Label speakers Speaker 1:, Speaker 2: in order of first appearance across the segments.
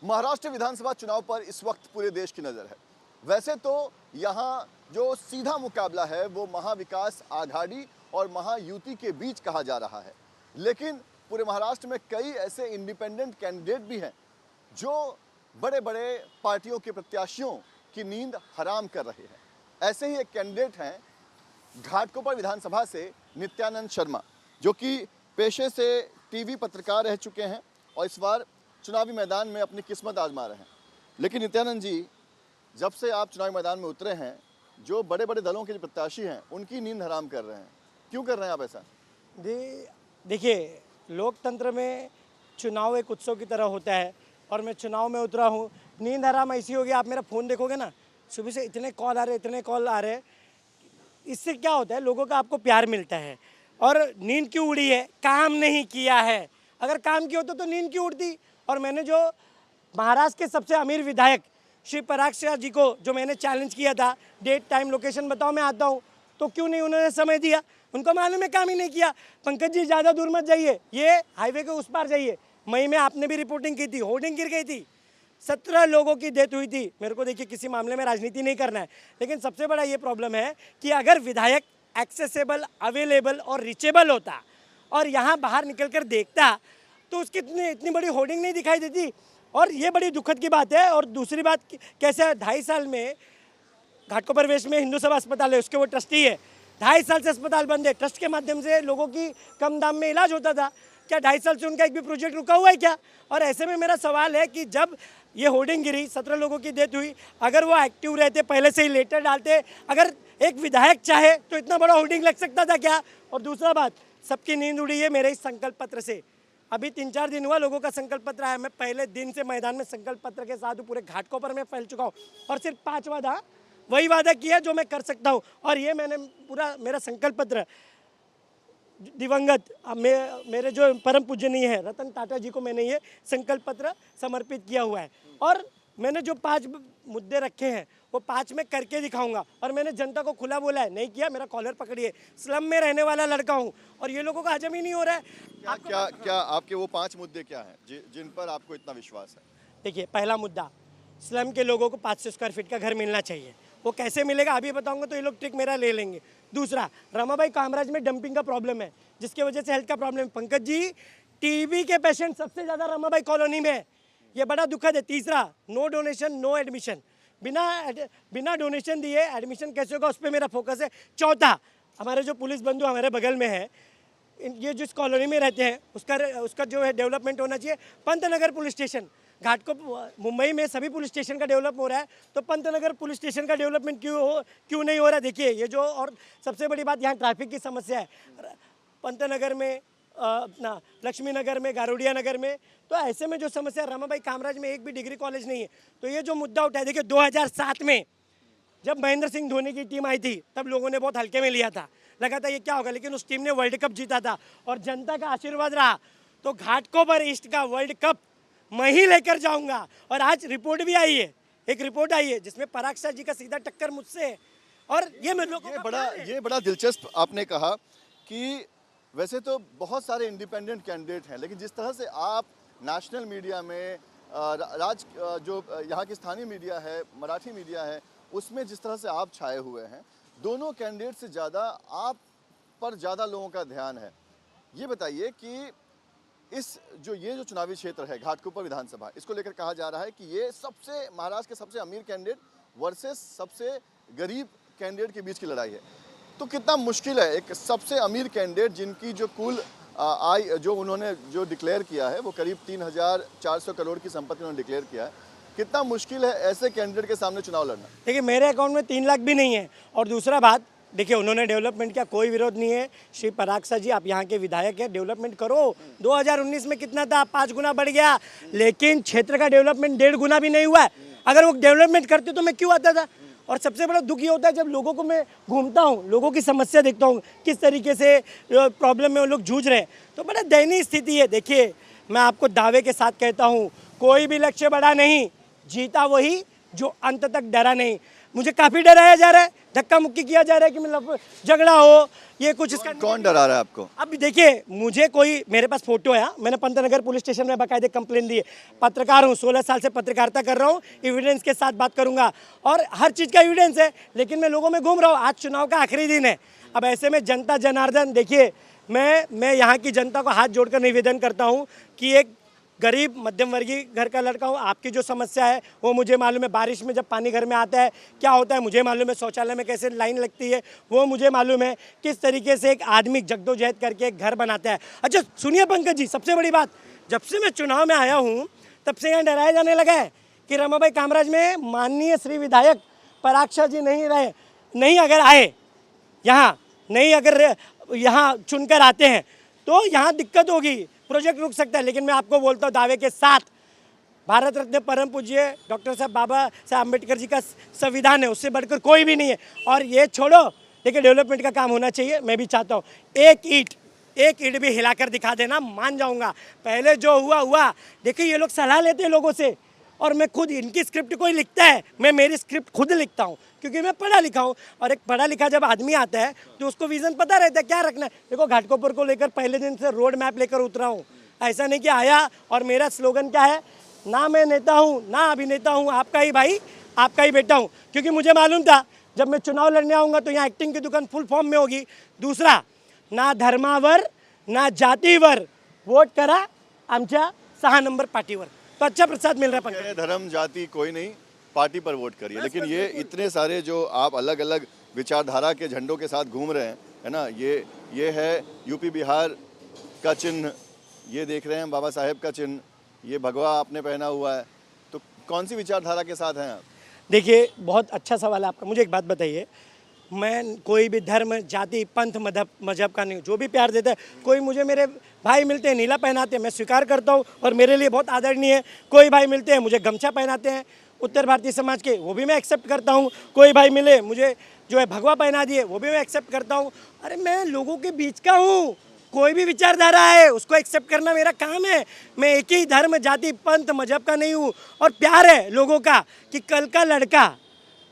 Speaker 1: महाराष्ट्र विधानसभा चुनाव पर इस वक्त पूरे देश की नज़र है। वैसे तो यहाँ जो सीधा मुकाबला है वो महाविकास आघाड़ी और महायुति के बीच कहा जा रहा है, लेकिन पूरे महाराष्ट्र में कई ऐसे इंडिपेंडेंट कैंडिडेट भी हैं जो बड़े बड़े पार्टियों के प्रत्याशियों की नींद हराम कर रहे हैं। ऐसे ही एक कैंडिडेट हैं घाटकोपर विधानसभा से नित्यानंद शर्मा, जो कि पेशे से टीवी पत्रकार रह चुके हैं और इस बार चुनावी मैदान में अपनी किस्मत आजमा रहे हैं। लेकिन नित्यानंद जी, जब से आप चुनावी मैदान में उतरे हैं, जो बड़े बड़े दलों के जो प्रत्याशी हैं उनकी नींद हराम कर रहे हैं। क्यों कर रहे हैं आप ऐसा?
Speaker 2: देखिए, लोकतंत्र में चुनाव एक उत्सव की तरह होता है और मैं चुनाव में उतरा हूँ। नींद हराम ऐसी होगी, आप मेरा फ़ोन देखोगे ना, सुबह से इतने कॉल आ रहे हैं। इससे क्या होता है, लोगों का आपको प्यार मिलता है। और नींद क्यों उड़ी है? काम नहीं किया है। अगर काम किया होता तो नींद क्यों उड़ती? और मैंने जो महाराष्ट्र के सबसे अमीर विधायक श्री पराग शाह जी को जो मैंने चैलेंज किया था, डेट टाइम लोकेशन बताओ मैं आता हूँ, तो क्यों नहीं उन्होंने समय दिया? उनको मालूम है काम ही नहीं किया। पंकज जी, ज़्यादा दूर मत जाइए, ये हाईवे के उस पार जाइए। मई में आपने भी रिपोर्टिंग की थी, होर्डिंग गिर गई थी, 17 लोगों की डेथ हुई थी। मेरे को देखिए, किसी मामले में राजनीति नहीं करना है, लेकिन सबसे बड़ा ये प्रॉब्लम है कि अगर विधायक एक्सेसिबल, अवेलेबल और रीचेबल होता और यहाँ बाहर निकल कर देखता तो उसकी इतनी बड़ी होर्डिंग नहीं दिखाई देती। और ये बड़ी दुखद की बात है। और दूसरी बात, कैसे 2.5 साल में घाटकोपर वेस्ट में हिंदू सभा अस्पताल है, उसके वो ट्रस्टी है। 2.5 साल से अस्पताल बंद है। ट्रस्ट के माध्यम से लोगों की कम दाम में इलाज होता था। क्या 2.5 साल से उनका एक भी प्रोजेक्ट रुका हुआ है क्या? और ऐसे में मेरा सवाल है कि जब ये होर्डिंग गिरी, 17 लोगों की डेथ हुई, अगर वो एक्टिव रहते, पहले से ही लेटर डालते, अगर एक विधायक चाहे तो इतना बड़ा होर्डिंग लग सकता था क्या? और दूसरा बात, सबकी नींद उड़ी है मेरे इस संकल्प पत्र से। अभी 3-4 दिन हुआ लोगों का संकल्प पत्र आया। मैं पहले दिन से मैदान में संकल्प पत्र के साथ पूरे घाटकोपर में फैल चुका हूँ और सिर्फ 5 वादा, वही वादा किया जो मैं कर सकता हूँ। और ये मैंने पूरा मेरा संकल्प पत्र दिवंगत मेरे जो परम पूजनीय है रतन टाटा जी को मैंने ये संकल्प पत्र समर्पित किया हुआ है। और मैंने जो 5 मुद्दे रखे हैं वो 5 में करके दिखाऊंगा। और मैंने जनता को खुला बोला है, नहीं किया मेरा कॉलर पकड़िए। स्लम में रहने वाला लड़का हूँ और ये लोगों का हजम ही नहीं हो रहा है।
Speaker 1: क्या आपके वो 5 मुद्दे क्या हैं जिन पर आपको इतना विश्वास है?
Speaker 2: देखिए, पहला मुद्दा, स्लम के लोगों को 500 स्क्वायर फीट का घर मिलना चाहिए। वो कैसे मिलेगा अभी बताऊंगा, तो ये लोग ट्रिक मेरा ले लेंगे। दूसरा, रमाबाई कामराज में डंपिंग का प्रॉब्लम है, जिसकी वजह से हेल्थ का प्रॉब्लम है। पंकज जी, टीबी के पेशेंट सबसे ज़्यादा रमाबाई कॉलोनी में है, ये बड़ा दुखद है। तीसरा, नो डोनेशन नो एडमिशन, बिना डोनेशन दिए एडमिशन कैसे होगा, उस पर मेरा फोकस है। चौथा, हमारे जो पुलिस बंधु हमारे बगल में है, ये जिस कॉलोनी में रहते हैं उसका जो है डेवलपमेंट होना चाहिए। पंतनगर पुलिस स्टेशन, मुंबई में सभी पुलिस स्टेशन का डेवलप हो रहा है, तो पंतनगर पुलिस स्टेशन का डेवलपमेंट क्यों नहीं हो रहा? देखिए, ये जो, और सबसे बड़ी बात, यहाँ ट्रैफिक की समस्या है पंतनगर में, अपना लक्ष्मी नगर में, गारोडिया नगर में। तो ऐसे में जो समस्या, रमाबाई कामराज में एक भी डिग्री कॉलेज नहीं है। तो ये जो मुद्दा उठा है, देखिए 2007 में जब महेंद्र सिंह धोनी की टीम आई थी, तब लोगों ने बहुत हल्के में लिया था, लगा था ये क्या होगा, लेकिन उस टीम ने वर्ल्ड कप जीता था और जनता का आशीर्वाद रहा। तो घाटकोपर ईस्ट का वर्ल्ड कप मैं ही लेकर जाऊंगा। और आज रिपोर्ट भी आई है, एक रिपोर्ट आई है जिसमें पराग शाह जी का सीधा टक्कर मुझसे है। और ये
Speaker 1: बड़ा दिलचस्प आपने कहा कि वैसे तो बहुत सारे इंडिपेंडेंट कैंडिडेट हैं, लेकिन जिस तरह से आप नेशनल मीडिया में, जो यहाँ की स्थानीय मीडिया है, मराठी मीडिया है, उसमें जिस तरह से आप छाए हुए हैं, दोनों कैंडिडेट से ज़्यादा आप पर ज़्यादा लोगों का ध्यान है। ये बताइए कि ये जो चुनावी क्षेत्र है घाटकोपर विधानसभा, इसको लेकर कहा जा रहा है कि ये महाराष्ट्र के सबसे अमीर कैंडिडेट वर्सेस सबसे गरीब कैंडिडेट के बीच की लड़ाई है। तो कितना मुश्किल है एक सबसे अमीर कैंडिडेट, जिनकी जो कुल आय जो उन्होंने जो डिक्लेयर किया है वो करीब 3,400 करोड़ की संपत्ति उन्होंने डिक्लेयर किया है, कितना मुश्किल है ऐसे कैंडिडेट के सामने चुनाव लड़ना?
Speaker 2: देखिए, मेरे अकाउंट में 3 लाख भी नहीं है। और दूसरा बात, देखिए, उन्होंने डेवलपमेंट किया, कोई विरोध नहीं है। श्री पराग शाह जी, आप यहाँ के विधायक हैं, डेवलपमेंट करो। 2019 में कितना था? 5 गुना बढ़ गया, लेकिन क्षेत्र का डेवलपमेंट 1.5 गुना भी नहीं हुआ है। अगर वो डेवलपमेंट करते तो मैं क्यों आता था? और सबसे बड़ा दुख ये होता है जब लोगों को मैं घूमता हूँ, लोगों की समस्या देखता हूँ, किस तरीके से प्रॉब्लम में वो लोग जूझ रहे हैं, तो बड़ा दयनीय स्थिति है। देखिए, मैं आपको दावे के साथ कहता हूँ, कोई भी लक्ष्य बड़ा नहीं, जीता वही जो अंत तक डरा नहीं। मुझे काफ़ी डराया जा रहा है, धक्का मुक्की किया जा रहा है कि मतलब झगड़ा हो, ये कुछ इसका।
Speaker 1: कौन डरा रहा है आपको?
Speaker 2: अब देखिए, मुझे कोई, मेरे पास फोटो है, मैंने पंतनगर पुलिस स्टेशन में बाकायदे कंप्लेन दी है। पत्रकार हूँ, 16 साल से पत्रकारिता कर रहा हूँ, एविडेंस के साथ बात करूंगा और हर चीज़ का एविडेंस है, लेकिन मैं लोगों में घूम रहा हूँ। आज चुनाव का आखिरी दिन है। अब ऐसे में जनता जनार्दन, देखिए मैं यहाँ की जनता को हाथ जोड़कर निवेदन करता हूँ कि एक गरीब मध्यम वर्गीय घर का लड़का हूँ, आपकी जो समस्या है वो मुझे मालूम है। बारिश में जब पानी घर में आता है क्या होता है मुझे मालूम है, शौचालय में कैसे लाइन लगती है वो मुझे मालूम है, किस तरीके से एक आदमी जद्दोजहद करके एक घर बनाता है। अच्छा सुनिए पंकज जी, सबसे बड़ी बात, जब से मैं चुनाव में आया हूँ तब से यहाँ डराया जाने लगा है कि रमाबाई कामराज में माननीय श्री विधायक पराग शाह जी नहीं अगर आए यहाँ, नहीं अगर यहाँ चुनकर आते हैं तो यहाँ दिक्कत होगी, प्रोजेक्ट रुक सकता है। लेकिन मैं आपको बोलता हूँ दावे के साथ, भारत रत्न परम पूज्य डॉक्टर साहब बाबा साहब अम्बेडकर जी का संविधान है, उससे बढ़कर कोई भी नहीं है। और ये छोड़ो, देखिए डेवलपमेंट का काम होना चाहिए, मैं भी चाहता हूँ। एक ईंट भी हिलाकर दिखा देना, मान जाऊँगा। पहले जो हुआ, देखिए ये लोग सलाह लेते हैं लोगों से, और मैं खुद, इनकी स्क्रिप्ट कोई लिखता है, मैं मेरी स्क्रिप्ट खुद लिखता हूँ क्योंकि मैं पढ़ा लिखा हूँ। और एक पढ़ा लिखा जब आदमी आता है तो उसको विजन पता रहता है क्या रखना है। देखो घाटकोपर को लेकर पहले दिन से रोड मैप लेकर उतरा हूँ, ऐसा नहीं कि आया और मेरा स्लोगन क्या है, ना मैं नेता हूँ ना अभिनेता हूँ, आपका ही भाई आपका ही बेटा हूँ। क्योंकि मुझे मालूम था जब मैं चुनाव लड़ने आऊँगा तो यहाँ एक्टिंग की दुकान फुल फॉर्म में होगी। दूसरा, ना धर्मावर ना जातीवर वोट करा आमच्या 6 नंबर पार्टीवर, तो अच्छा प्रसाद मिल रहा है।
Speaker 1: धर्म जाति कोई नहीं, पार्टी पर वोट करिए। लेकिन ये इतने सारे जो आप अलग अलग विचारधारा के झंडों के साथ घूम रहे हैं, है ना, ये है यूपी बिहार का चिन्ह, ये देख रहे हैं बाबा साहेब का चिन्ह, ये भगवा आपने पहना हुआ है, तो कौन सी विचारधारा के साथ हैं आप?
Speaker 2: देखिए बहुत अच्छा सवाल है आपका। मुझे एक बात बताइए, मैं कोई भी धर्म जाति पंथ मजहब का नहीं हूँ। जो भी प्यार देता है, कोई मुझे, मेरे भाई मिलते हैं नीला पहनाते हैं, मैं स्वीकार करता हूँ और मेरे लिए बहुत आदरणीय है। कोई भाई मिलते हैं मुझे गमछा पहनाते हैं उत्तर भारतीय समाज के, वो भी मैं एक्सेप्ट करता हूँ। कोई भाई मिले मुझे जो है भगवा पहना दिए, वो भी मैं एक्सेप्ट करता हूँ। अरे मैं लोगों के बीच का हूँ, कोई भी विचारधारा है उसको एक्सेप्ट करना मेरा काम है। मैं एक ही धर्म जाति पंथ मजहब का नहीं हूँ। और प्यार है लोगों का कि कल का लड़का,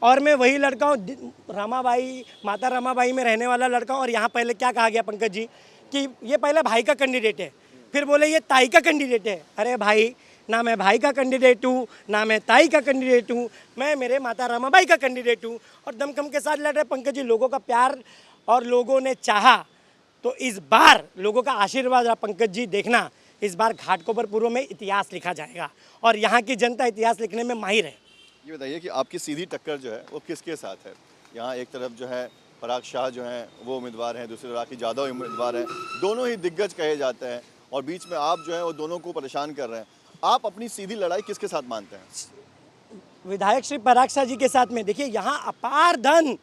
Speaker 2: और मैं वही लड़का हूँ, रमाबाई, माता रमाबाई में रहने वाला लड़का हूँ। और यहाँ पहले क्या कहा गया पंकज जी कि ये पहले भाई का कैंडिडेट है, फिर बोले ये ताई का कैंडिडेट है। अरे भाई, ना मैं भाई का कैंडिडेट हूँ ना मैं ताई का कैंडिडेट हूँ, मैं मेरे माता रमाबाई का कैंडिडेट हूँ और दमखम के साथ लड़ रहे। पंकज जी, लोगों का प्यार और लोगों ने चाहा तो इस बार लोगों का आशीर्वाद रहा। पंकज जी देखना, इस बार घाटकोपर पूर्व में इतिहास लिखा जाएगा और यहाँ की जनता इतिहास लिखने में माहिर है।
Speaker 1: ये बताइए कि आपकी सीधी टक्कर जो है वो किसके साथ है? यहाँ एक तरफ जो है पराग शाह जो हैं वो उम्मीदवार हैं, दूसरी तरफ राखी यादव उम्मीदवार हैं, दोनों ही दिग्गज कहे जाते हैं और बीच में आप जो है वो दोनों को परेशान कर रहे हैं। आप अपनी सीधी लड़ाई किसके साथ मानते हैं?
Speaker 2: विधायक श्री पराग शाह जी के साथ में। देखिए यहाँ अपार धन,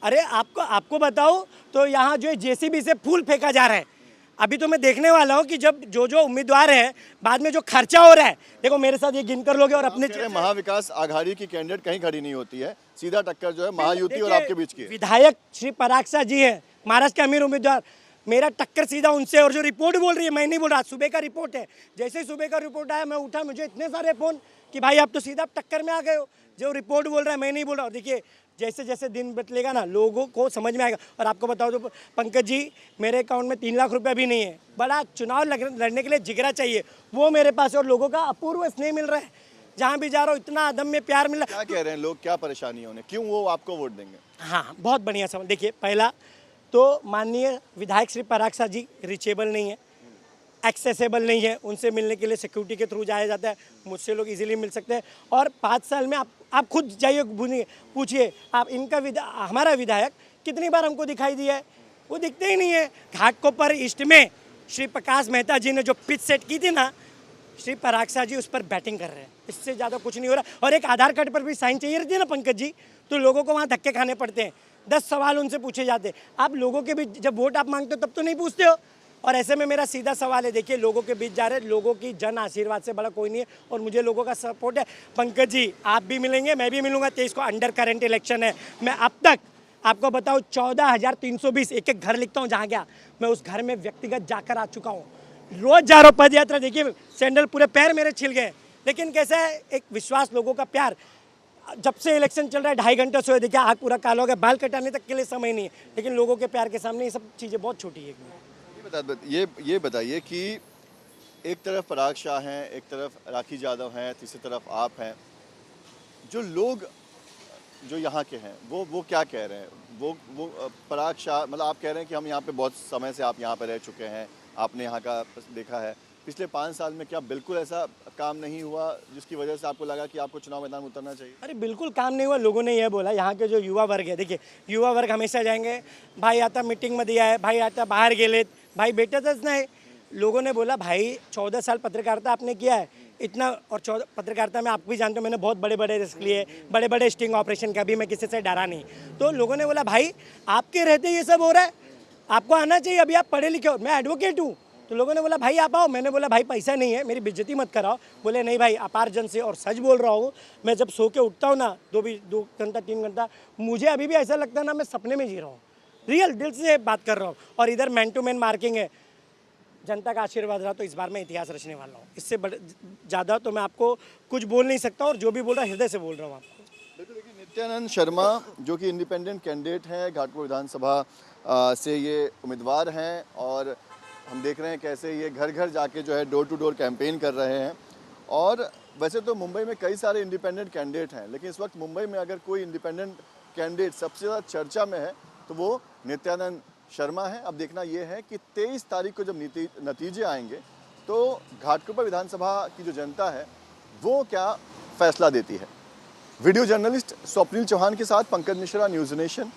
Speaker 2: अरे आपको बताओ तो यहाँ जो है जेसीबी से फूल फेंका जा रहा है। अभी तो मैं देखने वाला हूँ कि जब जो उम्मीदवार हैं बाद में जो खर्चा हो रहा है, देखो मेरे साथ ये गिनकर लोगे और अपने
Speaker 1: महाविकास आघाड़ी की कैंडिडेट कहीं खड़ी नहीं होती है, सीधा टक्कर जो है महायुति और आपके बीच की।
Speaker 2: विधायक श्री पराग शाह जी है, महाराष्ट्र के अमीर उम्मीदवार, मेरा टक्कर सीधा उनसे। और जो रिपोर्ट बोल रही है, मैं नहीं बोल रहा, सुबह का रिपोर्ट है, जैसे ही सुबह का रिपोर्ट आया मैं उठा, मुझे इतने सारे फ़ोन कि भाई आप तो सीधा टक्कर में आ गए हो। जो रिपोर्ट बोल रहा है मैं नहीं बोल रहा। और देखिए जैसे जैसे दिन बदलेगा ना लोगों को समझ में आएगा। और आपको बताओ तो पंकज जी, मेरे अकाउंट में 3 लाख रुपया भी नहीं है। बड़ा चुनाव लड़ने के लिए जिगरा चाहिए, वो मेरे पास है। और लोगों का अपूर्व स्नेह मिल रहा है, जहाँ भी जा रहा हूँ इतना अदम्य प्यार मिल रहा है।
Speaker 1: क्या कह रहे हैं लोग, क्या परेशानी है उन्हें, क्यों वो आपको वोट देंगे?
Speaker 2: हाँ, बहुत बढ़िया सवाल। देखिए पहला तो माननीय विधायक श्री पराग शाह जी रिचेबल नहीं है, एक्सेसिबल नहीं है, उनसे मिलने के लिए सिक्योरिटी के थ्रू जाया जाता है। मुझसे लोग इजीली मिल सकते हैं। और 5 साल में आप खुद जाइए पूछिए आप, हमारा विधायक कितनी बार हमको दिखाई दिया है? वो दिखते ही नहीं है। घाटकोपर ईस्ट में श्री प्रकाश मेहता जी ने जो पिच सेट की थी ना, श्री पराग शाह जी उस पर बैटिंग कर रहे हैं, इससे ज़्यादा कुछ नहीं हो रहा। और एक आधार कार्ड पर भी साइन चाहिए रहती है ना पंकज जी, तो लोगों को वहाँ धक्के खाने पड़ते हैं, 10 सवाल उनसे पूछे जाते हैं। आप लोगों के बीच जब वोट आप मांगते हो तब तो नहीं पूछते हो। और ऐसे में मेरा सीधा सवाल है, देखिए लोगों के बीच जा रहे हैं, लोगों की जन आशीर्वाद से बड़ा कोई नहीं है और मुझे लोगों का सपोर्ट है। पंकज जी आप भी मिलेंगे, मैं भी मिलूंगा। 23 को अंडर करंट इलेक्शन है। मैं अब तक आपको बताऊं 14,320 एक घर लिखता हूँ जहाँ गया, मैं उस घर में व्यक्तिगत जाकर आ चुका हूँ। रोज जा रहा हूँ पद यात्रा, देखिए सैंडल पूरे पैर मेरे छिल गए, लेकिन कैसा है एक विश्वास, लोगों का प्यार। जब से इलेक्शन चल रहा है 2.5 घंटे सोए, देखिए आँख पूरा काला हो गया, बाल कटाने तक के लिए समय नहीं है, लेकिन लोगों के प्यार के सामने ये सब चीज़ें बहुत छोटी है।
Speaker 1: ये बताइए कि एक तरफ पराग शाह हैं, एक तरफ राखी यादव हैं, तीसरी तरफ आप हैं, जो लोग जो यहाँ के हैं वो क्या कह रहे हैं? वो पराग शाह, मतलब आप कह रहे हैं कि हम यहाँ पे बहुत समय से आप यहाँ पे रह चुके हैं, आपने यहाँ का देखा है, पिछले 5 साल में क्या बिल्कुल ऐसा काम नहीं हुआ जिसकी वजह से आपको लगा कि आपको चुनाव मैदान में उतरना चाहिए?
Speaker 2: अरे बिल्कुल काम नहीं हुआ, लोगों ने यह बोला, यहाँ के जो युवा वर्ग है, देखिए युवा वर्ग हमेशा जाएंगे, भाई आता मीटिंगमध्ये आहे, भाई आता बाहर गेलेत, भाई भेटतच नाही। लोगों ने बोला भाई 14 साल पत्रकारिता आपने किया है इतना, और 14 पत्रकारिता में आप भी जानते हो मैंने बहुत बड़े बड़े रिस्क लिए, बड़े बड़े स्टिंग ऑपरेशन का भी, मैं किसी से डरा नहीं। तो लोगों ने बोला भाई आपके रहते ये सब हो रहा है, आपको आना चाहिए, अभी आप पढ़े लिखे हो, मैं एडवोकेट हूँ। तो लोगों ने बोला भाई आप आओ, मैंने बोला भाई पैसा नहीं है, मेरी बेइज्जती मत कराओ। बोले नहीं भाई, अपार जन से, और सच बोल रहा हूँ, मैं जब सो के उठता हूँ ना 2 घंटा 3 घंटा, मुझे अभी भी ऐसा लगता है ना मैं सपने में जी रहा हूँ, रियल दिल से बात कर रहा हूँ। और इधर मैन टू मैन मार्किंग है, जनता का आशीर्वाद रहा तो इस बार मैं इतिहास रचने वाला हूँ। इससे ज़्यादा तो मैं आपको कुछ बोल नहीं सकता, और जो भी बोल रहा हृदय से बोल रहा हूँ आपको।
Speaker 1: बिल्कुल, देखिए नित्यानंद शर्मा जो कि इंडिपेंडेंट कैंडिडेट हैं, घाटकोपर विधानसभा से ये उम्मीदवार हैं, और हम देख रहे हैं कैसे ये घर घर जाके जो है डोर टू डोर कैंपेन कर रहे हैं। और वैसे तो मुंबई में कई सारे इंडिपेंडेंट कैंडिडेट हैं, लेकिन इस वक्त मुंबई में अगर कोई इंडिपेंडेंट कैंडिडेट सबसे ज़्यादा चर्चा में है तो वो नित्यानंद शर्मा है। अब देखना ये है कि 23 तारीख को जब नतीजे आएंगे तो घाटकोपर विधानसभा की जो जनता है वो क्या फैसला देती है। वीडियो जर्नलिस्ट स्वप्निल चौहान के साथ पंकज मिश्रा, न्यूज़ नेशन।